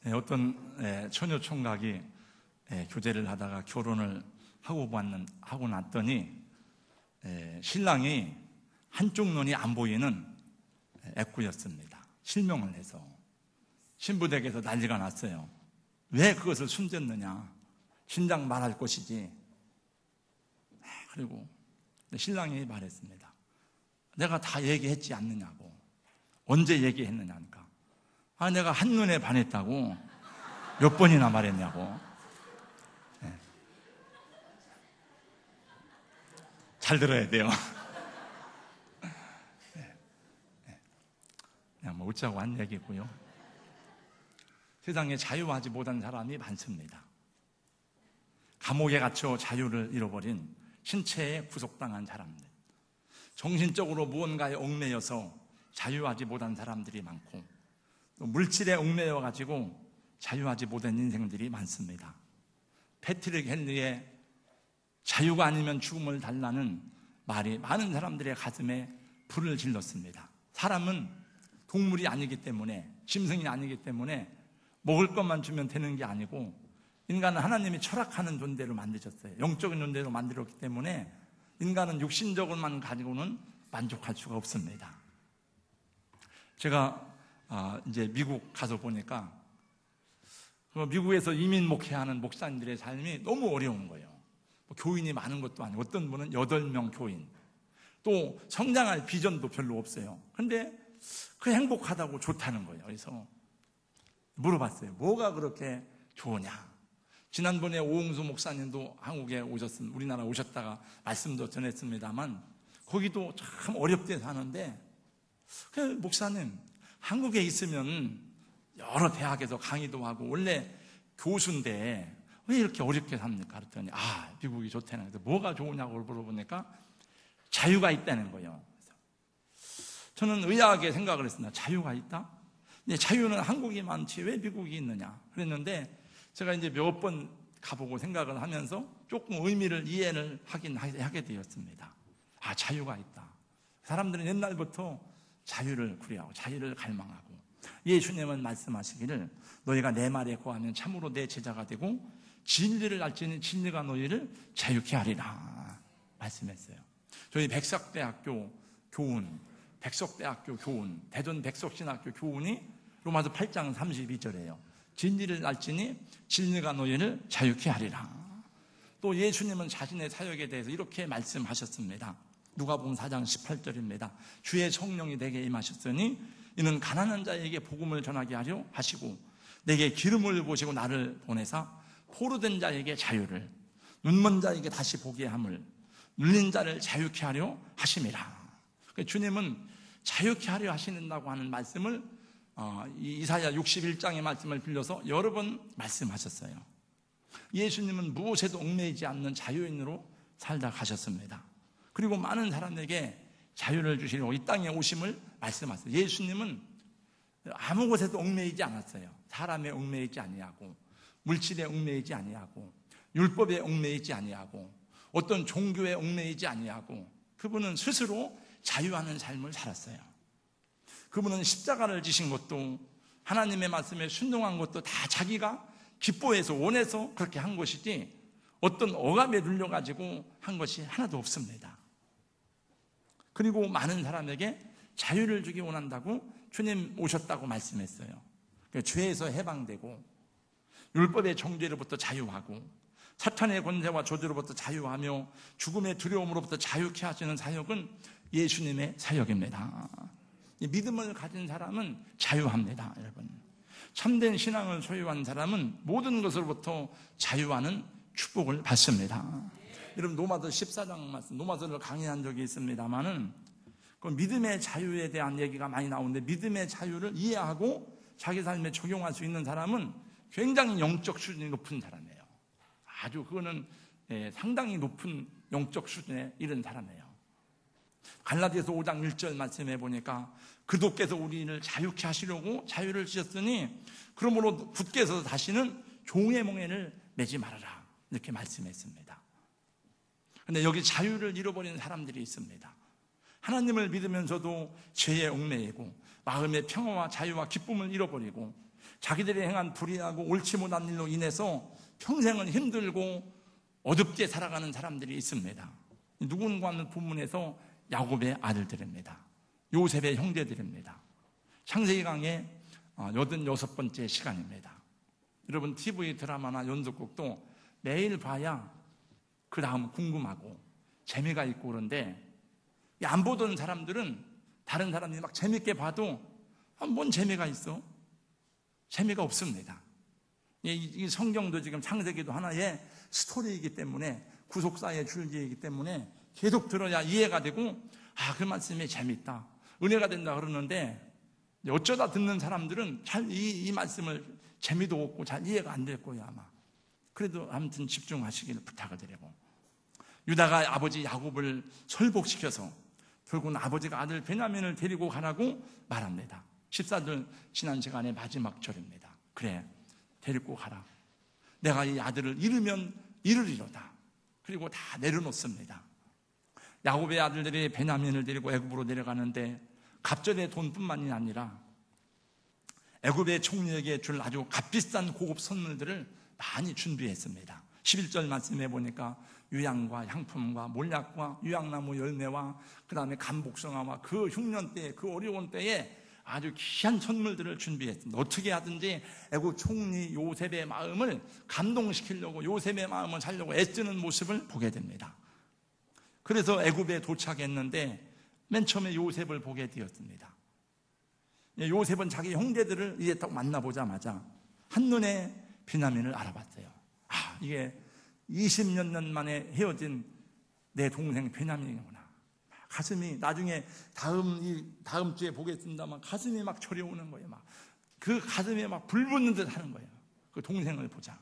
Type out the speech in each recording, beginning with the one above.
어떤 처녀 총각이 교제를 하다가 결혼을 하고 났더니 신랑이 한쪽 눈이 안 보이는 애꾸였습니다. 실명을 해서 신부댁에서 난리가 났어요. 왜 그것을 숨겼느냐? 신장 말할 것이지. 그리고 신랑이 말했습니다. 내가 다 얘기했지 않느냐고. 언제 얘기했느냐니까. 내가 한눈에 반했다고. 몇 번이나 말했냐고. 잘 들어야 돼요. 그냥 웃자고 한 얘기고요. 세상에 자유하지 못한 사람이 많습니다. 감옥에 갇혀 자유를 잃어버린 신체에 구속당한 사람들, 정신적으로 무언가에 얽매여서 자유하지 못한 사람들이 많고, 또 물질에 얽매여 가지고 자유하지 못한 인생들이 많습니다. 패트릭 헨리의 자유가 아니면 죽음을 달라는 말이 많은 사람들의 가슴에 불을 질렀습니다. 사람은 동물이 아니기 때문에, 짐승이 아니기 때문에 먹을 것만 주면 되는 게 아니고, 인간은 하나님이 철학하는 존재로 만드셨어요. 영적인 존재로 만들었기 때문에 인간은 육신적으로만 가지고는 만족할 수가 없습니다. 제가 이제 미국 가서 보니까 미국에서 이민 목회하는 목사님들의 삶이 너무 어려운 거예요. 교인이 많은 것도 아니고, 어떤 분은 8명 교인, 또 성장할 비전도 별로 없어요. 근데 그 행복하다고 좋다는 거예요. 그래서 물어봤어요. 뭐가 그렇게 좋으냐? 지난번에 오홍수 목사님도 한국에 오셨습니다. 우리나라 오셨다가 말씀도 전했습니다만, 거기도 참 어렵게 사는데, 목사님, 한국에 있으면 여러 대학에서 강의도 하고 원래 교수인데 왜 이렇게 어렵게 삽니까? 그랬더니 미국이 좋다는 거예요. 뭐가 좋으냐고 물어보니까 자유가 있다는 거예요. 저는 의아하게 생각을 했습니다. 자유가 있다? 근데 자유는 한국이 많지 왜 미국이 있느냐 그랬는데, 제가 이제 몇 번 가보고 생각을 하면서 조금 의미를 이해를 하게 되었습니다. 자유가 있다. 사람들은 옛날부터 자유를 구려하고 자유를 갈망하고, 예수님은 말씀하시기를 너희가 내 말에 거하면 참으로 내 제자가 되고 진리를 알지니 진리가 너희를 자유케 하리라 말씀했어요. 저희 백석대학교 교훈, 대전 백석신학교 교훈이 로마서 8장 32절이에요. 진리를 알지니 진리가 너희를 자유케 하리라. 또 예수님은 자신의 사역에 대해서 이렇게 말씀하셨습니다. 누가복음 4장 18절입니다. 주의 성령이 내게 임하셨으니 이는 가난한 자에게 복음을 전하게 하려 하시고, 내게 기름을 부으시고 나를 보내사 포로된 자에게 자유를, 눈먼 자에게 다시 보게 함을, 눌린 자를 자유케 하려 하심이라. 주님은 자유케 하려 하신다고 하는 말씀을 이사야 61장의 말씀을 빌려서 여러 번 말씀하셨어요. 예수님은 무엇에도 얽매이지 않는 자유인으로 살다 가셨습니다. 그리고 많은 사람에게 자유를 주시려고 이 땅에 오심을 말씀하셨어요. 예수님은 아무 것에도 얽매이지 않았어요. 사람에 얽매이지 아니하고, 물질에 얽매이지 아니하고, 율법에 얽매이지 아니하고, 어떤 종교에 얽매이지 아니하고, 그분은 스스로 자유하는 삶을 살았어요. 그분은 십자가를 지신 것도, 하나님의 말씀에 순종한 것도 다 자기가 기뻐해서 원해서 그렇게 한 것이지 어떤 억압에 눌려가지고 한 것이 하나도 없습니다. 그리고 많은 사람에게 자유를 주기 원한다고 주님 오셨다고 말씀했어요. 죄에서 해방되고, 율법의 정죄로부터 자유하고, 사탄의 권세와 저주로부터 자유하며, 죽음의 두려움으로부터 자유케 하시는 사역은 예수님의 사역입니다. 믿음을 가진 사람은 자유합니다. 여러분, 참된 신앙을 소유한 사람은 모든 것으로부터 자유하는 축복을 받습니다. 여러분, 노마서 14장 말씀, 노마서를 강의한 적이 있습니다만은 그 믿음의 자유에 대한 얘기가 많이 나오는데, 믿음의 자유를 이해하고 자기 삶에 적용할 수 있는 사람은 굉장히 영적 수준이 높은 사람이에요. 아주 그거는 상당히 높은 영적 수준에 이른 사람이에요. 갈라디아서 5장 1절 말씀해 보니까 그도께서 우리를 자유케 하시려고 자유를 주셨으니 그러므로 굳게 서서 다시는 종의 몽에를 매지 말아라, 이렇게 말씀했습니다. 그런데 여기 자유를 잃어버리는 사람들이 있습니다. 하나님을 믿으면서도 죄에 얽매이고 마음의 평화와 자유와 기쁨을 잃어버리고 자기들이 행한 불의하고 옳지 못한 일로 인해서 평생을 힘들고 어둡게 살아가는 사람들이 있습니다. 누군가 하는 부문에서 야곱의 아들들입니다. 요셉의 형제들입니다. 창세기 강의 86번째 시간입니다. 여러분 TV 드라마나 연속극도 매일 봐야 그 다음 궁금하고 재미가 있고 그런데 안 보던 사람들은 다른 사람들이 막 재밌게 봐도 뭔 재미가 있어? 재미가 없습니다. 이 성경도 지금 창세기도 하나의 스토리이기 때문에 구속사의 줄기이기 때문에 계속 들어야 이해가 되고 그 말씀이 재밌다, 은혜가 된다 그러는데 어쩌다 듣는 사람들은 잘 이 말씀을 재미도 없고 잘 이해가 안 될 거예요 아마. 그래도 아무튼 집중하시기를 부탁을 드리고, 유다가 아버지 야곱을 설복시켜서 결국은 아버지가 아들 베냐민을 데리고 가라고 말합니다. 14절 지난 시간의 마지막 절입니다. 그래, 데리고 가라. 내가 이 아들을 잃으면 잃으리로다. 그리고 다 내려놓습니다. 야곱의 아들들이 베냐민을 데리고 애굽으로 내려가는데 갑절의 돈뿐만이 아니라 애굽의 총리에게 줄 아주 값비싼 고급 선물들을 많이 준비했습니다. 11절 말씀해 보니까 유향과 향품과 몰약과 유향나무 열매와 그 다음에 감복숭아와 그 흉년 때에, 그 어려운 때에 아주 귀한 선물들을 준비했습니다. 어떻게 하든지 애굽 총리 요셉의 마음을 감동시키려고, 요셉의 마음을 살려고 애쓰는 모습을 보게 됩니다. 그래서 애굽에 도착했는데 맨 처음에 요셉을 보게 되었습니다. 요셉은 자기 형제들을 이제 딱 만나보자마자 한눈에 베냐민을 알아봤어요. 이게 20몇 년 만에 헤어진 내 동생 베냐민이구나. 가슴이, 나중에 다음 주에 보겠습니다만 가슴이 막 저려오는 거예요. 그 가슴에 막 불붙는 듯 하는 거예요. 그 동생을 보자.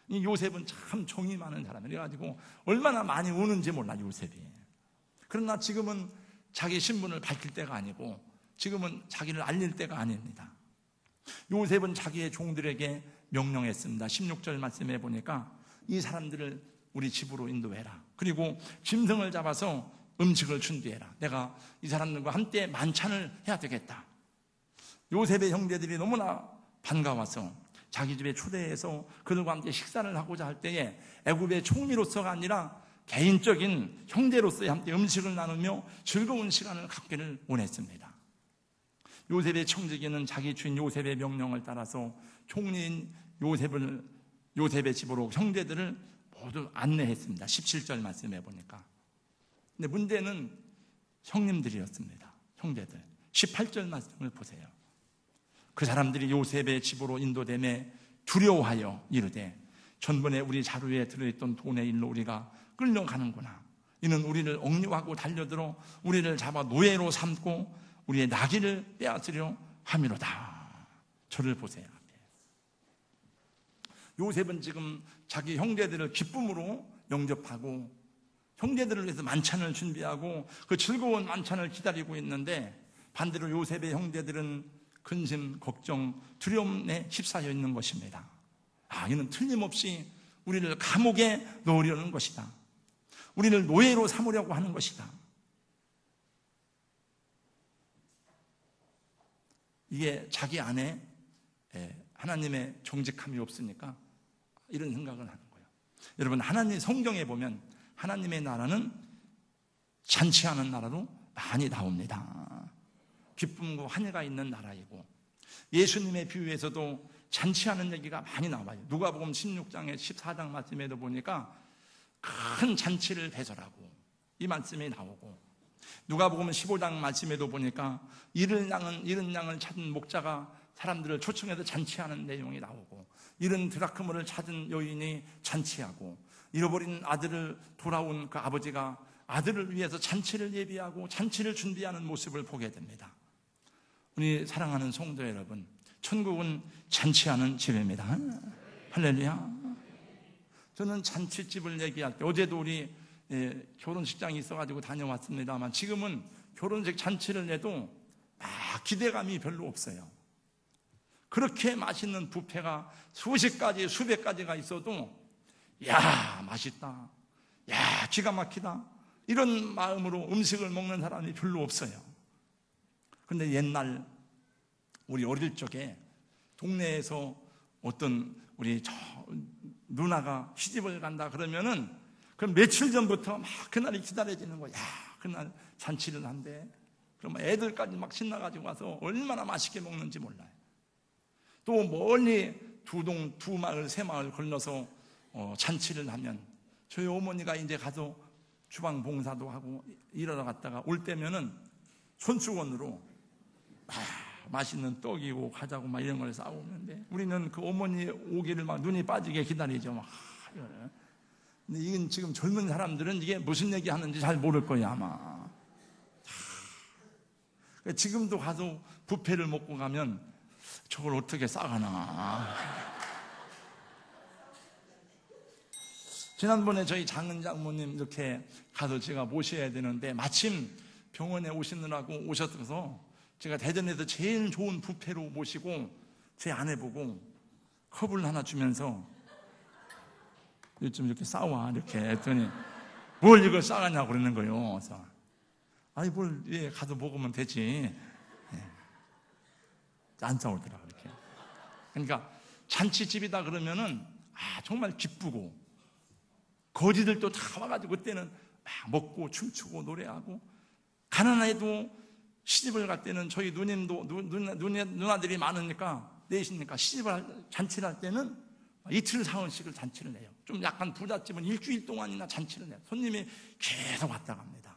이 요셉은 참 정이 많은 사람이라 그래가지고 얼마나 많이 우는지 몰라 요셉이. 그러나 지금은 자기 신분을 밝힐 때가 아니고 지금은 자기를 알릴 때가 아닙니다. 요셉은 자기의 종들에게 명령했습니다. 16절 말씀해 보니까 이 사람들을 우리 집으로 인도해라. 그리고 짐승을 잡아서 음식을 준비해라. 내가 이 사람들과 함께 만찬을 해야 되겠다. 요셉의 형제들이 너무나 반가워서 자기 집에 초대해서 그들과 함께 식사를 하고자 할 때에 애굽의 총리로서가 아니라 개인적인 형제로서의 함께 음식을 나누며 즐거운 시간을 갖기를 원했습니다. 요셉의 청지기는 자기 주인 요셉의 명령을 따라서 총리인 요셉의 집으로 형제들을 모두 안내했습니다. 17절 말씀해 보니까. 근데 문제는 형님들이었습니다. 형제들. 18절 말씀을 보세요. 그 사람들이 요셉의 집으로 인도되매 두려워하여 이르되 전번에 우리 자루에 들어있던 돈의 일로 우리가 끌려가는구나. 이는 우리를 억류하고 달려들어 우리를 잡아 노예로 삼고 우리의 나귀를 빼앗으려 함이로다. 저를 보세요. 요셉은 지금 자기 형제들을 기쁨으로 영접하고 형제들을 위해서 만찬을 준비하고 그 즐거운 만찬을 기다리고 있는데 반대로 요셉의 형제들은 근심, 걱정, 두려움에 휩싸여 있는 것입니다. 이는 틀림없이 우리를 감옥에 넣으려는 것이다. 우리를 노예로 삼으려고 하는 것이다. 이게 자기 안에 하나님의 정직함이 없으니까 이런 생각을 하는 거예요. 여러분, 하나님 성경에 보면 하나님의 나라는 잔치하는 나라로 많이 나옵니다. 기쁨과 환희가 있는 나라이고 예수님의 비유에서도 잔치하는 얘기가 많이 나와요. 누가복음 16장에 14장 말씀에도 보니까 큰 잔치를 배설하고 이 말씀이 나오고 누가복음 15장 말씀에도 보니까 잃은 양을 찾은 목자가 사람들을 초청해서 잔치하는 내용이 나오고 잃은 드라크마를 찾은 여인이 잔치하고 잃어버린 아들을 돌아온 그 아버지가 아들을 위해서 잔치를 예비하고 잔치를 준비하는 모습을 보게 됩니다. 우리 사랑하는 성도 여러분, 천국은 잔치하는 집입니다. 할렐루야. 저는 잔치집을 얘기할 때 어제도 우리 결혼식장이 있어가지고 다녀왔습니다만 지금은 결혼식 잔치를 내도 기대감이 별로 없어요. 그렇게 맛있는 뷔페가 수십 가지 수백 가지가 있어도 야 맛있다, 야 기가 막히다 이런 마음으로 음식을 먹는 사람이 별로 없어요. 그런데 옛날 우리 어릴 적에 동네에서 어떤 우리 저 누나가 시집을 간다 그러면은 그럼 며칠 전부터 막 그날이 기다려지는 거야. 그날 잔치를 한대. 그러면 애들까지 막 신나가지고 와서 얼마나 맛있게 먹는지 몰라요. 또 멀리 두 마을, 세 마을 건너서 잔치를 하면 저희 어머니가 이제 가서 주방 봉사도 하고 일하러 갔다가 올 때면은 손수건으로 맛있는 떡이고 과자고 막 이런 걸 싸오는데 우리는 그 어머니 오기를 막 눈이 빠지게 기다리죠. 막. 근데 이건 지금 젊은 사람들은 이게 무슨 얘기 하는지 잘 모를 거예요, 아마. 지금도 가서 뷔페를 먹고 가면 저걸 어떻게 싸가나. 지난번에 저희 장은 장모님 이렇게 가서 제가 모셔야 되는데 마침 병원에 오시느라고 오셨어서 제가 대전에서 제일 좋은 뷔페로 모시고 제 아내 보고 컵을 하나 주면서 요즘 이렇게 싸와 이렇게 했더니 뭘 이걸 싸가냐고 그러는 거예요. 그래서 아니 뭘 가서 먹으면 되지. 안 싸우더라고 이렇게. 그러니까 잔치집이다 그러면은 정말 기쁘고 거지들도 다 와가지고 그때는 막 먹고 춤추고 노래하고 가난해도 시집을 갈 때는 저희 누님도 누나들이 많으니까 넷이니까 잔치를 할 때는 이틀 사흘씩을 잔치를 내요. 좀 약간 부잣집은 일주일 동안이나 잔치를 내요. 손님이 계속 왔다 갑니다.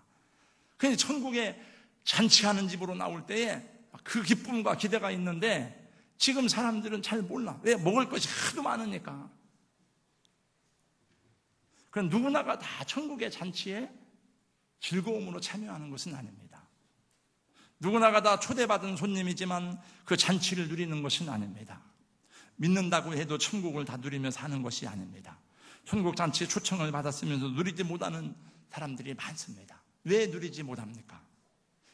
그래서 천국에 잔치하는 집으로 나올 때에 그 기쁨과 기대가 있는데 지금 사람들은 잘 몰라. 왜? 먹을 것이 하도 많으니까. 그럼 누구나가 다 천국의 잔치에 즐거움으로 참여하는 것은 아닙니다. 누구나가 다 초대받은 손님이지만 그 잔치를 누리는 것은 아닙니다. 믿는다고 해도 천국을 다 누리며 사는 것이 아닙니다. 천국 잔치에 초청을 받았으면서 누리지 못하는 사람들이 많습니다. 왜 누리지 못합니까?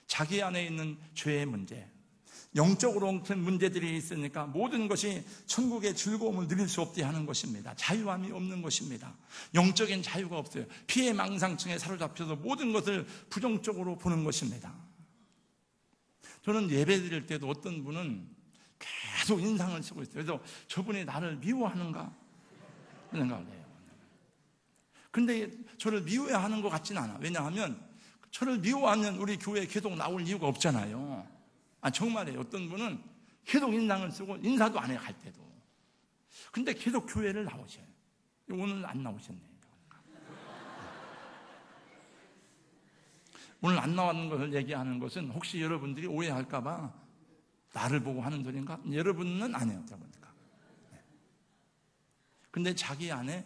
자기 안에 있는 죄의 문제, 영적으로 큰 문제들이 있으니까 모든 것이 천국의 즐거움을 누릴 수 없게 하는 것입니다. 자유함이 없는 것입니다. 영적인 자유가 없어요. 피해 망상증에 사로잡혀서 모든 것을 부정적으로 보는 것입니다. 저는 예배 드릴 때도 어떤 분은 계속 인상을 쓰고 있어요. 그래서 저분이 나를 미워하는가 그런 생각을 해요. 근데 저를 미워하는 것 같지는 않아. 왜냐하면 저를 미워하면 우리 교회에 계속 나올 이유가 없잖아요. 정말이에요. 어떤 분은 계속 인상을 쓰고 인사도 안 해요, 갈 때도. 근데 계속 교회를 나오셔요. 오늘 안 나오셨네요. 오늘 안 나왔는 것을 얘기하는 것은 혹시 여러분들이 오해할까봐 나를 보고 하는 소리인가? 여러분은 아니에요. 그러니까. 근데 자기 안에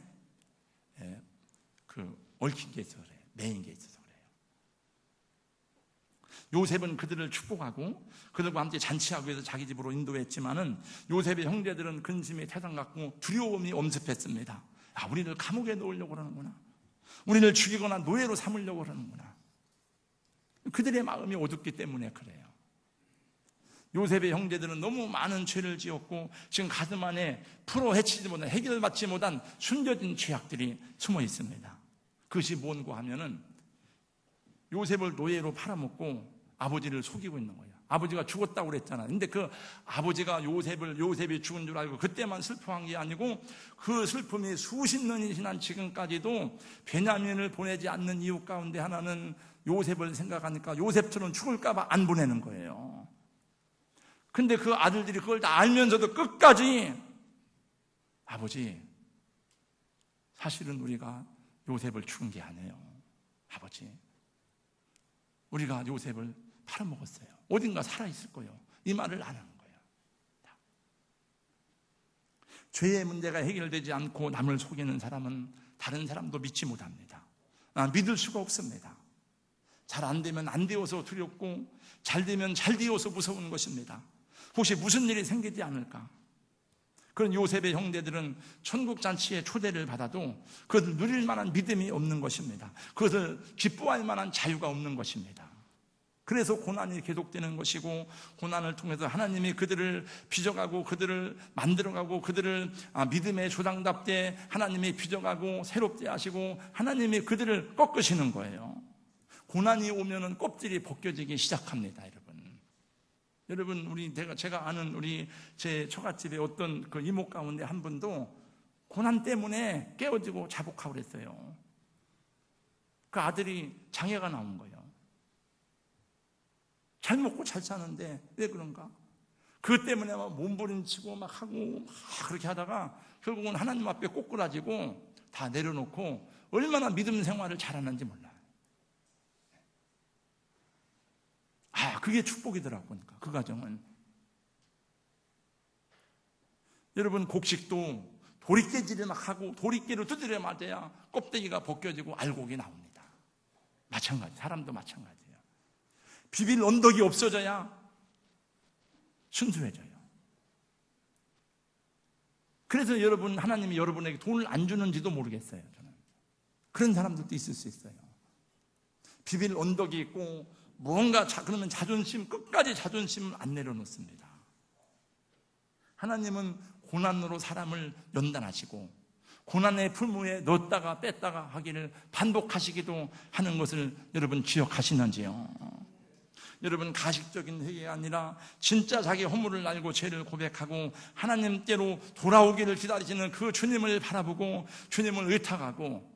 얽힌 게 있어서 그래요. 매인 게 있어서 그래요. 요셉은 그들을 축복하고 그들과 함께 잔치하기 위해서 자기 집으로 인도했지만은 요셉의 형제들은 근심이 태산 같고 두려움이 엄습했습니다. 우리를 감옥에 넣으려고 그러는구나. 우리를 죽이거나 노예로 삼으려고 그러는구나. 그들의 마음이 어둡기 때문에 그래요. 요셉의 형제들은 너무 많은 죄를 지었고 지금 가슴 안에 풀어 헤치지 못한, 해결받지 못한 숨겨진 죄악들이 숨어 있습니다. 그것이 뭔고 하면은 요셉을 노예로 팔아먹고 아버지를 속이고 있는 거예요. 아버지가 죽었다고 그랬잖아요. 근데 그 아버지가 요셉이 죽은 줄 알고 그때만 슬퍼한 게 아니고 그 슬픔이 수십 년이 지난 지금까지도 베냐민을 보내지 않는 이유 가운데 하나는 요셉을 생각하니까 요셉처럼 죽을까봐 안 보내는 거예요. 근데 그 아들들이 그걸 다 알면서도 끝까지 아버지, 사실은 우리가 요셉을 죽은 게 아니에요. 아버지, 우리가 요셉을 팔아먹었어요. 어딘가 살아있을 거예요. 이 말을 안 하는 거예요. 죄의 문제가 해결되지 않고 남을 속이는 사람은 다른 사람도 믿지 못합니다. 믿을 수가 없습니다. 잘 안 되면 안 되어서 두렵고 잘 되면 잘 되어서 무서운 것입니다. 혹시 무슨 일이 생기지 않을까? 그런 요셉의 형제들은 천국 잔치에 초대를 받아도 그것을 누릴 만한 믿음이 없는 것입니다. 그것을 기뻐할 만한 자유가 없는 것입니다. 그래서 고난이 계속되는 것이고 고난을 통해서 하나님이 그들을 빚어가고 그들을 만들어가고 그들을 믿음의 조상답게 하나님이 빚어가고 새롭게 하시고 하나님이 그들을 꺾으시는 거예요. 고난이 오면은 껍질이 벗겨지기 시작합니다, 여러분. 여러분, 제가 아는 제 처갓집에 어떤 그 이모 가운데 한 분도 고난 때문에 깨어지고 자복하고 그랬어요. 그 아들이 장애가 나온 거예요. 잘 먹고 잘 사는데 왜 그런가? 그것 때문에 막 몸부림치고 막 하고 막 그렇게 하다가 결국은 하나님 앞에 꼬꾸라지고 다 내려놓고 얼마나 믿음 생활을 잘하는지 몰라요. 그게 축복이더라고. 보니까 그 과정은. 여러분, 곡식도 도리깨질을 막 하고 도리깨로 두드려 맞아야 껍데기가 벗겨지고 알곡이 나옵니다. 마찬가지, 사람도 마찬가지예요. 비빌 언덕이 없어져야 순수해져요. 그래서 여러분, 하나님이 여러분에게 돈을 안 주는지도 모르겠어요. 저는 그런 사람들도 있을 수 있어요. 비빌 언덕이 있고 뭔가 그러면 끝까지 자존심을 안 내려놓습니다. 하나님은 고난으로 사람을 연단하시고 고난의 풀무에 넣었다가 뺐다가 하기를 반복하시기도 하는 것을 여러분 기억하시는지요? 여러분, 가식적인 회개가 아니라 진짜 자기 허물을 알고 죄를 고백하고 하나님께로 돌아오기를 기다리시는 그 주님을 바라보고 주님을 의탁하고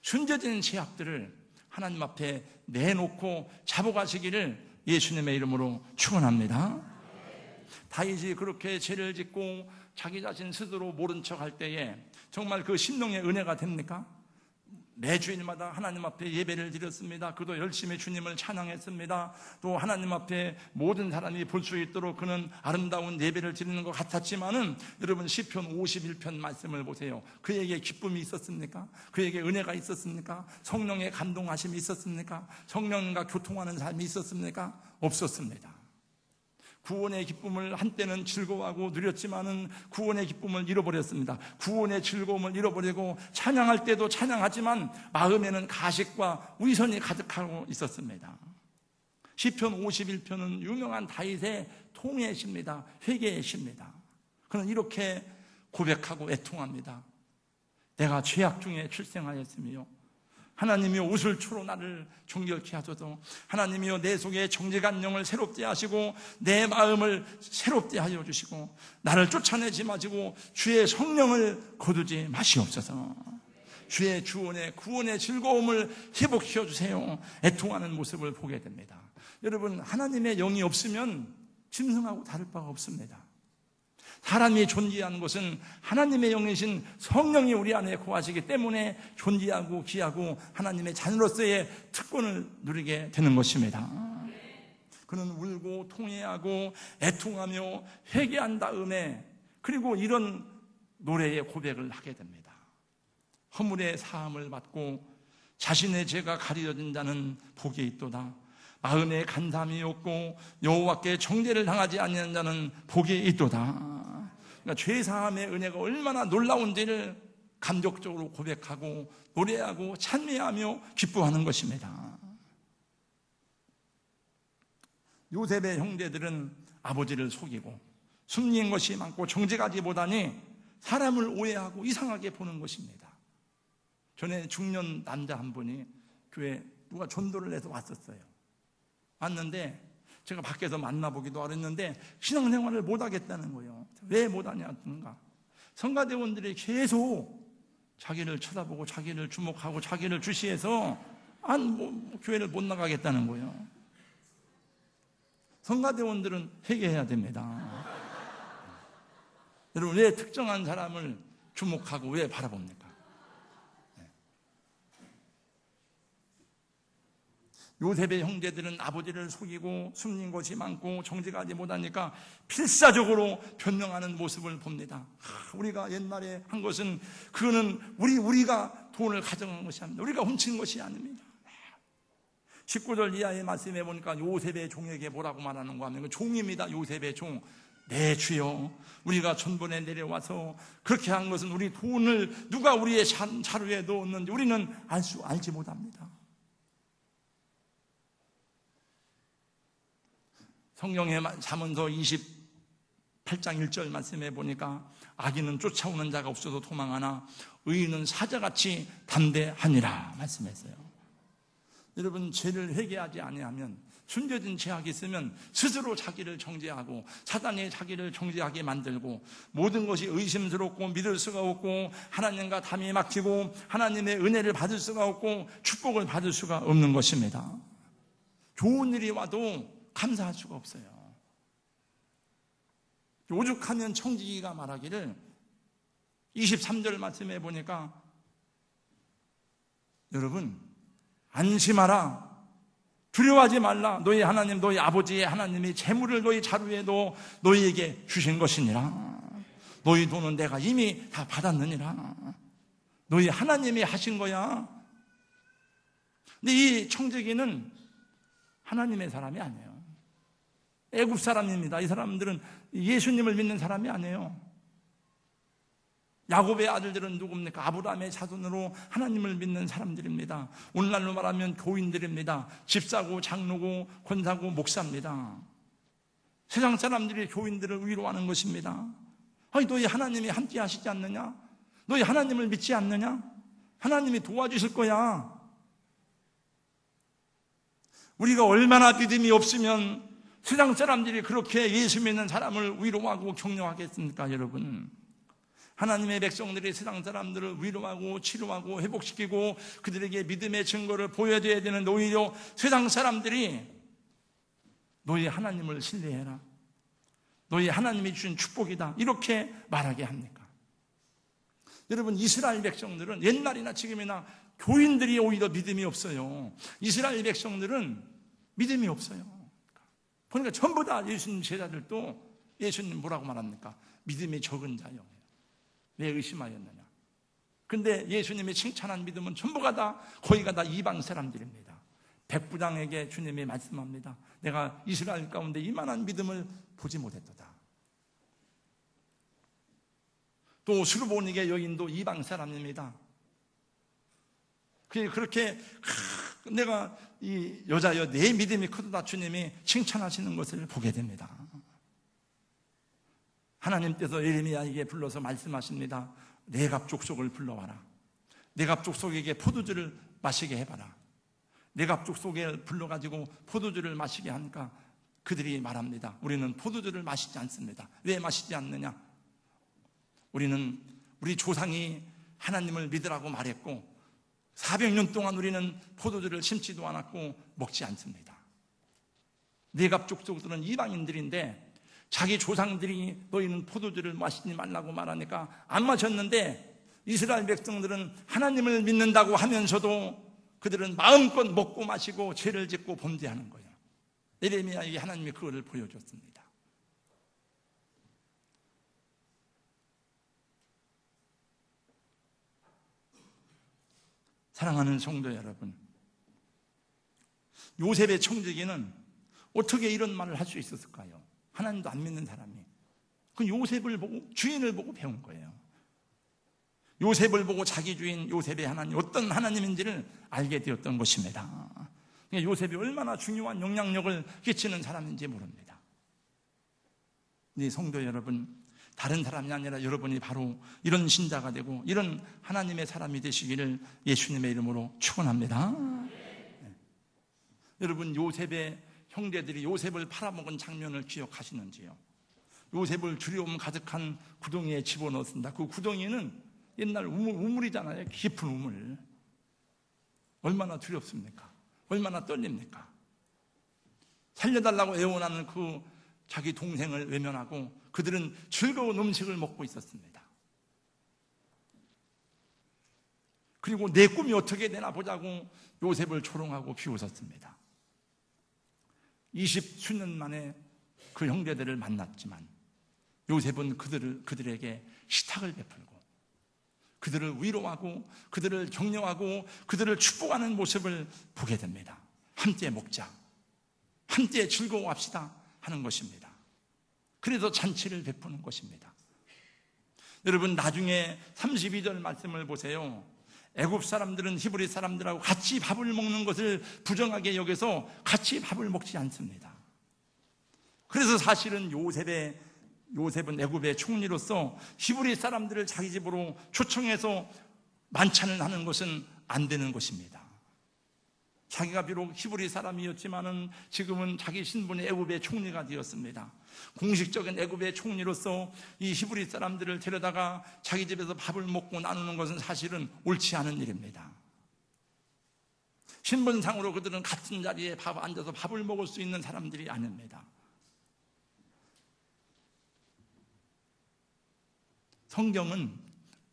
숨겨진 죄악들을 하나님 앞에 내놓고 잡아가시기를 예수님의 이름으로 축원합니다. 다윗이 그렇게 죄를 짓고 자기 자신 스스로 모른 척할 때에 정말 그 심령의 은혜가 됩니까? 매주일마다 하나님 앞에 예배를 드렸습니다. 그도 열심히 주님을 찬양했습니다. 또 하나님 앞에 모든 사람이 볼 수 있도록 그는 아름다운 예배를 드리는 것 같았지만은 여러분, 시편 51편 말씀을 보세요. 그에게 기쁨이 있었습니까? 그에게 은혜가 있었습니까? 성령의 감동하심이 있었습니까? 성령과 교통하는 삶이 있었습니까? 없었습니다. 구원의 기쁨을 한때는 즐거워하고 누렸지만은 구원의 기쁨을 잃어버렸습니다. 구원의 즐거움을 잃어버리고 찬양할 때도 찬양하지만 마음에는 가식과 위선이 가득하고 있었습니다. 시편 51편은 유명한 다윗의 통회의 시입니다. 회개의 시입니다. 그는 이렇게 고백하고 애통합니다. 내가 죄악 중에 출생하였으며 하나님이여 우슬초로 나를 정결케 하소서. 하나님이여 내 속에 정직한 영을 새롭게 하시고 내 마음을 새롭게 하여 주시고 나를 쫓아내지 마시고 주의 성령을 거두지 마시옵소서. 주의 주원의 구원의 즐거움을 회복시켜 주세요. 애통하는 모습을 보게 됩니다. 여러분, 하나님의 영이 없으면 짐승하고 다를 바가 없습니다. 사람이 존귀한 것은 하나님의 영이신 성령이 우리 안에 거하시기 때문에 존귀하고 귀하고 하나님의 자녀로서의 특권을 누리게 되는 것입니다. 그는 울고 통회하고 애통하며 회개한 다음에 그리고 이런 노래의 고백을 하게 됩니다. 허물의 사함을 받고 자신의 죄가 가려진 자는 복이 있도다. 마음에 간담이 없고 여호와께 정죄를 당하지 아니하는 자는 복이 있도다. 그러니까 죄사함의 은혜가 얼마나 놀라운지를 감격적으로 고백하고 노래하고 찬미하며 기뻐하는 것입니다. 요셉의 형제들은 아버지를 속이고 숨긴 것이 많고 정직하지 사람을 오해하고 이상하게 보는 것입니다. 전에 중년 남자 한 분이 교회에 누가 전도를 해서 왔었어요. 왔는데 제가 밖에서 만나보기도 했는데 신앙생활을 못하겠다는 거예요. 왜 못하냐는가? 성가대원들이 계속 자기를 쳐다보고 자기를 주목하고 자기를 주시해서 교회를 못 나가겠다는 거예요. 성가대원들은 회개해야 됩니다. 여러분, 왜 특정한 사람을 주목하고 왜 바라봅니까? 요셉의 형제들은 아버지를 속이고 숨긴 것이 많고 정직하지 못하니까 필사적으로 변명하는 모습을 봅니다. 우리가 옛날에 한 것은 그거는 우리가 돈을 가져간 것이 아닙니다. 우리가 훔친 것이 아닙니다. 19절 이하의 말씀에 보니까 요셉의 종에게 뭐라고 말하는가 하면 종입니다. 요셉의 종. 네, 주여, 우리가 전번에 내려와서 그렇게 한 것은 우리 돈을 누가 우리의 자루에 넣었는지 우리는 알지 못합니다. 성경의 잠언서 28장 1절 말씀에 보니까 악인은 쫓아오는 자가 없어도 도망하나 의인은 사자같이 담대하니라 말씀했어요. 여러분, 죄를 회개하지 아니하면 숨겨진 죄악이 있으면 스스로 자기를 정죄하고 사단이 자기를 정죄하게 만들고 모든 것이 의심스럽고 믿을 수가 없고 하나님과 담이 막히고 하나님의 은혜를 받을 수가 없고 축복을 받을 수가 없는 것입니다. 좋은 일이 와도 감사할 수가 없어요. 오죽하면 청지기가 말하기를 23절 말씀에 보니까 여러분 안심하라, 두려워하지 말라. 너희 하나님, 너희 아버지의 하나님이 재물을 너희 자루에 넣어 너희에게 주신 것이니라. 너희 돈은 내가 이미 다 받았느니라. 너희 하나님이 하신 거야. 근데 이 청지기는 하나님의 사람이 아니에요. 애굽 사람입니다. 이 사람들은 예수님을 믿는 사람이 아니에요. 야곱의 아들들은 누굽니까? 아브라함의 자손으로 하나님을 믿는 사람들입니다. 오늘날로 말하면 교인들입니다. 집사고 장로고 권사고 목사입니다. 세상 사람들이 교인들을 위로하는 것입니다. 아니, 너희 하나님이 함께 하시지 않느냐? 너희 하나님을 믿지 않느냐? 하나님이 도와주실 거야. 우리가 얼마나 믿음이 없으면 세상 사람들이 그렇게 예수 믿는 사람을 위로하고 격려하겠습니까, 여러분? 하나님의 백성들이 세상 사람들을 위로하고 치료하고 회복시키고 그들에게 믿음의 증거를 보여줘야 되는 오히려 세상 사람들이 너희 하나님을 신뢰해라, 너희 하나님이 주신 축복이다, 이렇게 말하게 합니까? 여러분, 이스라엘 백성들은 옛날이나 지금이나 교인들이 오히려 믿음이 없어요. 이스라엘 백성들은 믿음이 없어요. 그러니까 전부 다 예수님 제자들도 예수님 뭐라고 말합니까? 믿음이 적은 자요. 왜 의심하였느냐? 근데 예수님이 칭찬한 믿음은 전부가 다, 거의가 다 이방 사람들입니다. 백부장에게 주님이 말씀합니다. 내가 이스라엘 가운데 이만한 믿음을 보지 못했도다. 또 수르보니게 여인도 이방 사람입니다. 그렇게 내가 이 여자여 내 믿음이 크도다 주님이 칭찬하시는 것을 보게 됩니다. 하나님께서 예레미야에게 불러서 말씀하십니다. 네갑 족속을 불러와라. 네갑 족속에게 포도주를 마시게 해봐라. 네갑 족속에 불러가지고 포도주를 마시게 하니까 그들이 말합니다. 우리는 포도주를 마시지 않습니다. 왜 마시지 않느냐? 우리 조상이 하나님을 믿으라고 말했고 400년 동안 우리는 포도주를 심지도 않았고 먹지 않습니다. 네갑 족속들은 이방인들인데 자기 조상들이 너희는 포도주를 마시지 말라고 말하니까 안 마셨는데 이스라엘 백성들은 하나님을 믿는다고 하면서도 그들은 마음껏 먹고 마시고 죄를 짓고 범죄하는 거예요. 예레미야에게 하나님이 그거를 보여줬습니다. 사랑하는 성도 여러분, 요셉의 청지기는 어떻게 이런 말을 할 수 있었을까요? 하나님도 안 믿는 사람이. 그 요셉을 보고, 주인을 보고 배운 거예요. 요셉을 보고 자기 주인 요셉의 하나님, 어떤 하나님인지를 알게 되었던 것입니다. 요셉이 얼마나 중요한 영향력을 끼치는 사람인지 모릅니다. 네, 성도 여러분, 다른 사람이 아니라 여러분이 바로 이런 신자가 되고 이런 하나님의 사람이 되시기를 예수님의 이름으로 축원합니다. 네. 여러분, 요셉의 형제들이 요셉을 팔아먹은 장면을 기억하시는지요? 요셉을 두려움 가득한 구덩이에 집어넣었습니다. 그 구덩이는 옛날 우물이잖아요. 깊은 우물. 얼마나 두렵습니까? 얼마나 떨립니까? 살려달라고 애원하는 그 자기 동생을 외면하고 그들은 즐거운 음식을 먹고 있었습니다. 그리고 내 꿈이 어떻게 되나 보자고 요셉을 조롱하고 비웃었습니다. 20수년 만에 그 형제들을 만났지만 요셉은 그들에게 식탁을 베풀고 그들을 위로하고 그들을 격려하고 그들을 축복하는 모습을 보게 됩니다. 함께 먹자, 함께 즐거워합시다 하는 것입니다. 그래서 잔치를 베푸는 것입니다. 여러분, 나중에 32절 말씀을 보세요. 애굽 사람들은 히브리 사람들하고 같이 밥을 먹는 것을 부정하게 여겨서 같이 밥을 먹지 않습니다. 그래서 사실은 요셉은 애굽의 총리로서 히브리 사람들을 자기 집으로 초청해서 만찬을 하는 것은 안 되는 것입니다. 자기가 비록 히브리 사람이었지만은 지금은 자기 신분이 애굽의 총리가 되었습니다. 공식적인 애굽의 총리로서 이 히브리 사람들을 데려다가 자기 집에서 밥을 먹고 나누는 것은 사실은 옳지 않은 일입니다. 신분상으로 그들은 같은 자리에 앉아서 밥을 먹을 수 있는 사람들이 아닙니다. 성경은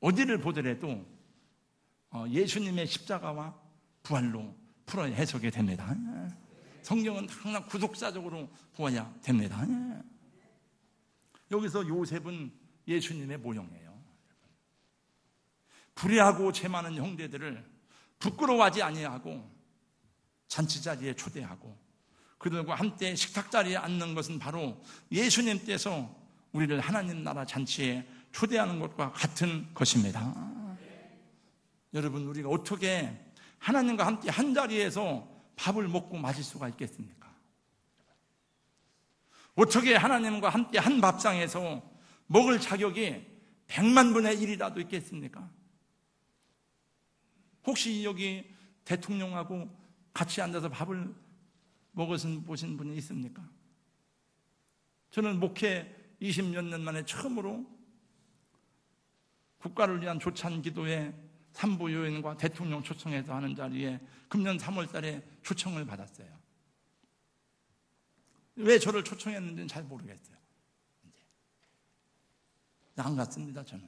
어디를 보더라도 예수님의 십자가와 부활로 풀어 해석이 됩니다. 성경은 항상 구속사적으로 보아야 됩니다. 여기서 요셉은 예수님의 모형이에요. 불의하고 죄 많은 형제들을 부끄러워하지 아니하고 잔치 자리에 초대하고 그들과 함께 식탁 자리에 앉는 것은 바로 예수님께서 우리를 하나님 나라 잔치에 초대하는 것과 같은 것입니다. 여러분, 우리가 어떻게 하나님과 함께 한 자리에서 밥을 먹고 마실 수가 있겠습니까? 어떻게 하나님과 함께 한 밥상에서 먹을 자격이 100만 분의 1이라도 있겠습니까? 혹시 여기 대통령하고 같이 앉아서 밥을 먹으신 보신 분이 있습니까? 저는 목회 20몇 년 만에 처음으로 국가를 위한 조찬 기도회 산부 요인과 대통령 초청해서 하는 자리에 금년 3월 달에 초청을 받았어요. 왜 저를 초청했는지는 잘 모르겠어요. 안 갔습니다, 저는.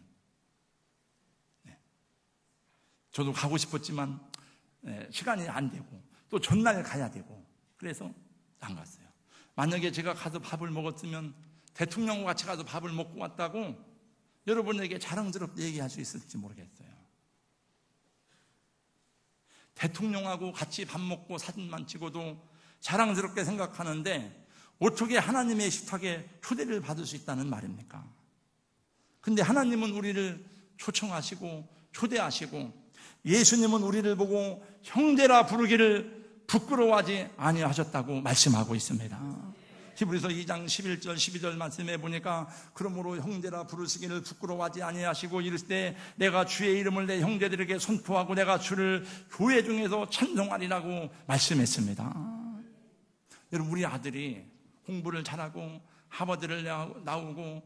네. 저도 가고 싶었지만 시간이 안 되고 또 전날 가야 되고 그래서 안 갔어요. 만약에 제가 가서 밥을 먹었으면 대통령과 같이 가서 밥을 먹고 왔다고 여러분에게 자랑스럽게 얘기할 수 있을지 모르겠어요. 대통령하고 같이 밥 먹고 사진만 찍어도 자랑스럽게 생각하는데 어떻게 하나님의 식탁에 초대를 받을 수 있다는 말입니까? 근데 하나님은 우리를 초청하시고 초대하시고 예수님은 우리를 보고 형제라 부르기를 부끄러워하지 아니하셨다고 말씀하고 있습니다. 히브리서 2장 11절 12절 말씀해 보니까 그러므로 형제라 부르시기를 부끄러워하지 아니하시고 이를 때 내가 주의 이름을 내 형제들에게 선포하고 내가 주를 교회 중에서 찬송하리라고 말씀했습니다. 여러분, 우리 아들이 공부를 잘하고 하버드를 나오고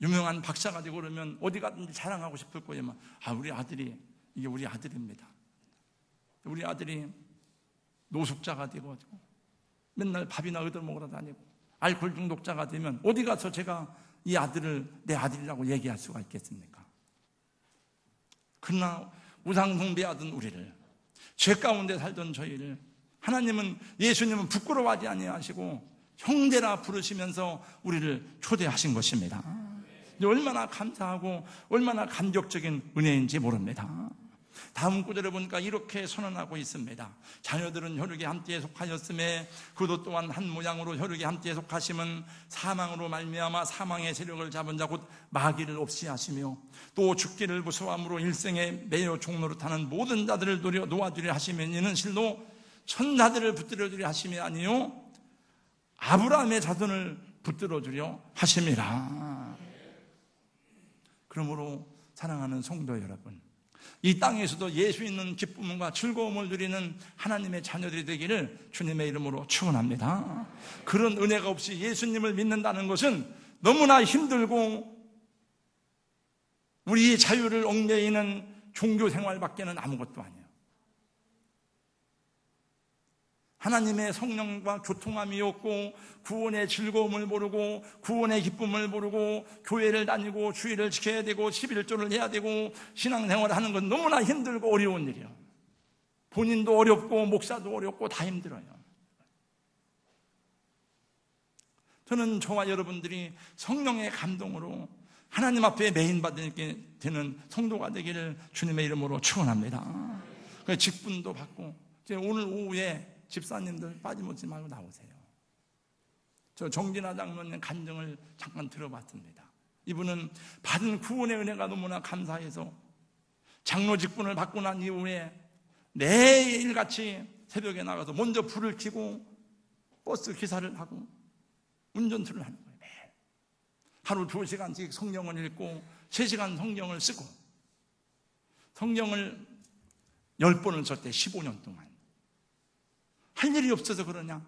유명한 박사가 되고 그러면 어디 가든지 자랑하고 싶을 거예요. 우리 아들이 이게 우리 아들입니다. 우리 아들이 노숙자가 되고 맨날 밥이나 얻어먹으러 다니고 알코올 중독자가 되면 어디 가서 제가 이 아들을 내 아들이라고 얘기할 수가 있겠습니까? 그러나 우상 숭배하던 우리를, 죄 가운데 살던 저희를 하나님은, 예수님은 부끄러워하지 아니하시고 형제라 부르시면서 우리를 초대하신 것입니다. 얼마나 감사하고 얼마나 감격적인 은혜인지 모릅니다. 다음 구절에 보니까 이렇게 선언하고 있습니다. 자녀들은 혈육에 함께 속하였음에 그도 또한 한 모양으로 혈육에 함께 속하심은 사망으로 말미암아 사망의 세력을 잡은 자 곧 마귀를 없이 하시며 또 죽기를 무서워함으로 일생에 매여 종로로 타는 모든 자들을 놓아주려 하시며 이는 실로 천사들을 붙들어 주려 하심이 아니요 아브라함의 자손을 붙들어 주려 하심이라. 그러므로 사랑하는 성도 여러분, 이 땅에서도 예수 있는 기쁨과 즐거움을 누리는 하나님의 자녀들이 되기를 주님의 이름으로 축원합니다. 그런 은혜가 없이 예수님을 믿는다는 것은 너무나 힘들고 우리의 자유를 얽매이는 종교 생활밖에는 아무것도 아니에요. 하나님의 성령과 교통함이 없고 구원의 즐거움을 모르고 구원의 기쁨을 모르고 교회를 다니고 주일을 지켜야 되고 11조를 해야 되고 신앙생활을 하는 건 너무나 힘들고 어려운 일이에요. 본인도 어렵고 목사도 어렵고 다 힘들어요. 저는 저와 여러분들이 성령의 감동으로 하나님 앞에 메인받게 되는 성도가 되기를 주님의 이름으로 축원합니다. 직분도 받고 오늘 오후에 집사님들 빠짐없이 말고 나오세요. 저 정진아 장로님 간증을 잠깐 들어봤습니다. 이분은 받은 구원의 은혜가 너무나 감사해서 장로 직분을 받고 난 이후에 매일같이 새벽에 나가서 먼저 불을 켜고 버스 기사를 하고 운전수를 하는 거예요. 매일. 하루 2시간씩 성경을 읽고 3시간 성경을 쓰고 성경을 10번을 썼대. 15년 동안. 할 일이 없어서 그러냐?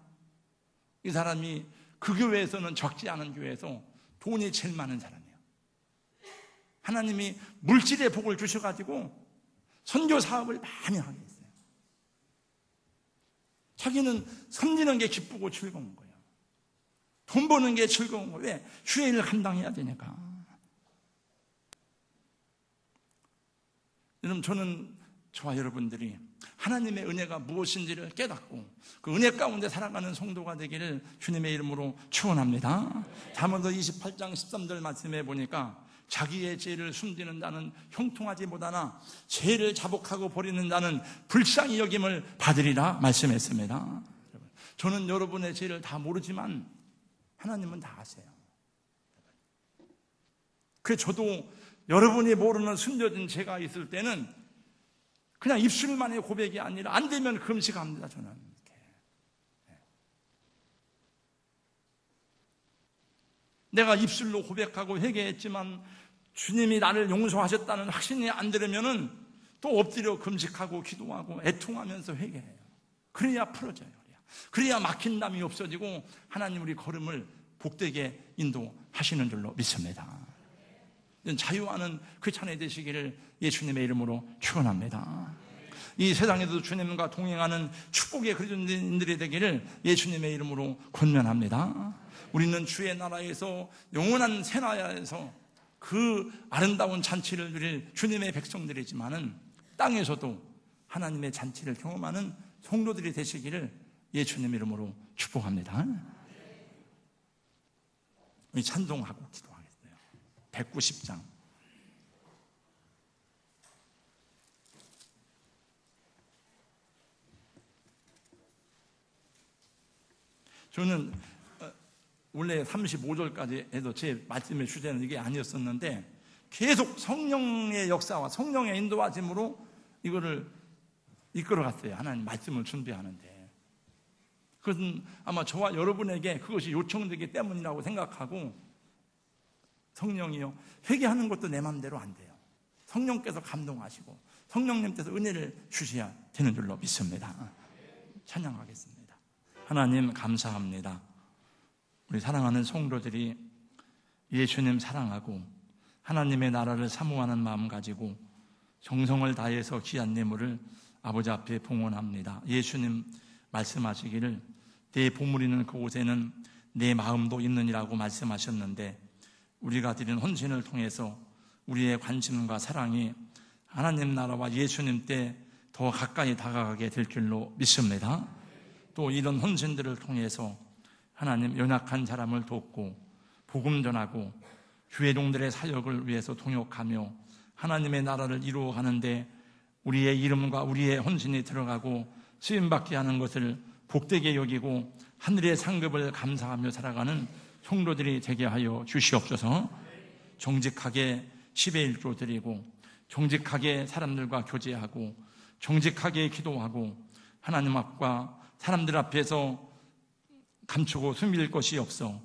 이 사람이 그 교회에서는 적지 않은 교회에서 돈이 제일 많은 사람이에요. 하나님이 물질의 복을 주셔가지고 선교 사업을 많이 하게 했어요. 자기는 섬기는 게 기쁘고 즐거운 거예요. 돈 버는 게 즐거운 거예요. 왜? 주의 일을 감당해야 되니까. 여러분, 저와 여러분들이 하나님의 은혜가 무엇인지를 깨닫고 그 은혜 가운데 살아가는 성도가 되기를 주님의 이름으로 축원합니다. 잠언서 28장 13절 말씀해 보니까 자기의 죄를 숨기는 자는 형통하지 못하나 죄를 자복하고 버리는 자는 불쌍히 여김을 받으리라 말씀했습니다. 저는 여러분의 죄를 다 모르지만 하나님은 다 아세요. 그래서 저도 여러분이 모르는 숨겨진 죄가 있을 때는 그냥 입술만의 고백이 아니라 안 되면 금식합니다. 저는 내가 입술로 고백하고 회개했지만 주님이 나를 용서하셨다는 확신이 안 들으면은 또 엎드려 금식하고 기도하고 애통하면서 회개해요. 그래야 풀어져요. 그래야 막힌 담이 없어지고 하나님 우리 걸음을 복되게 인도하시는 줄로 믿습니다. 자유하는 그 찬양 되시기를 예수님의 이름으로 축원합니다. 이 세상에도 주님과 동행하는 축복의 그리스도인들이 되기를 예수님의 이름으로 권면합니다. 우리는 주의 나라에서 영원한 새나라에서 그 아름다운 잔치를 누릴 주님의 백성들이지만은 땅에서도 하나님의 잔치를 경험하는 성도들이 되시기를 예수님 이름으로 축복합니다. 우리 찬송하고 기도하겠어요. 190장. 저는 원래 35절까지 해도 제 말씀의 주제는 이게 아니었었는데 계속 성령의 역사와 성령의 인도하심으로 이거를 이끌어갔어요. 하나님 말씀을 준비하는데. 그것은 아마 저와 여러분에게 그것이 요청되기 때문이라고 생각하고 성령이요. 회개하는 것도 내 마음대로 안 돼요. 성령께서 감동하시고 성령님께서 은혜를 주셔야 되는 줄로 믿습니다. 찬양하겠습니다. 하나님 감사합니다. 우리 사랑하는 성도들이 예수님 사랑하고 하나님의 나라를 사모하는 마음 가지고 정성을 다해서 귀한 예물을 아버지 앞에 봉헌합니다. 예수님 말씀하시기를 내 보물 있는 그곳에는 내 마음도 있느니라고 말씀하셨는데 우리가 드린 헌신을 통해서 우리의 관심과 사랑이 하나님 나라와 예수님 때 더 가까이 다가가게 될 줄로 믿습니다. 또 이런 헌신들을 통해서 하나님 연약한 사람을 돕고 복음 전하고 주의 종들의 사역을 위해서 동역하며 하나님의 나라를 이루어가는데 우리의 이름과 우리의 헌신이 들어가고 쓰임받게 하는 것을 복되게 여기고 하늘의 상급을 감사하며 살아가는 성도들이 되게 하여 주시옵소서. 정직하게 10의 1조 드리고 정직하게 사람들과 교제하고 정직하게 기도하고 하나님 앞과 사람들 앞에서 감추고 숨길 것이 없어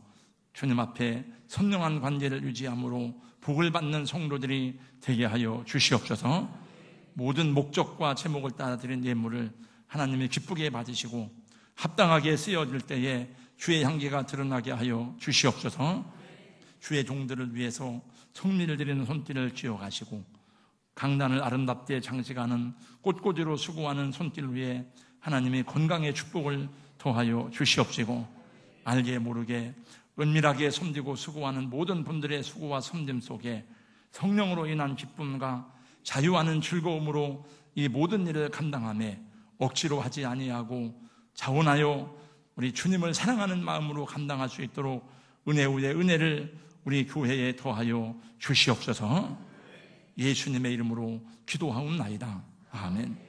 주님 앞에 선명한 관계를 유지함으로 복을 받는 성도들이 되게 하여 주시옵소서. 모든 목적과 제목을 따라 드린 예물을 하나님이 기쁘게 받으시고 합당하게 쓰여질 때에 주의 향기가 드러나게 하여 주시옵소서. 주의 종들을 위해서 성미를 드리는 손길을 쥐어가시고 강단을 아름답게 장식하는 꽃꽂이로 수고하는 손길 위에 하나님이 건강의 축복을 더하여 주시옵시고 알게 모르게 은밀하게 섬기고 수고하는 모든 분들의 수고와 섬김 속에 성령으로 인한 기쁨과 자유하는 즐거움으로 이 모든 일을 감당하며 억지로 하지 아니하고 자원하여 우리 주님을 사랑하는 마음으로 감당할 수 있도록 은혜 위에 은혜를 우리 교회에 더하여 주시옵소서. 예수님의 이름으로 기도하옵나이다. 아멘.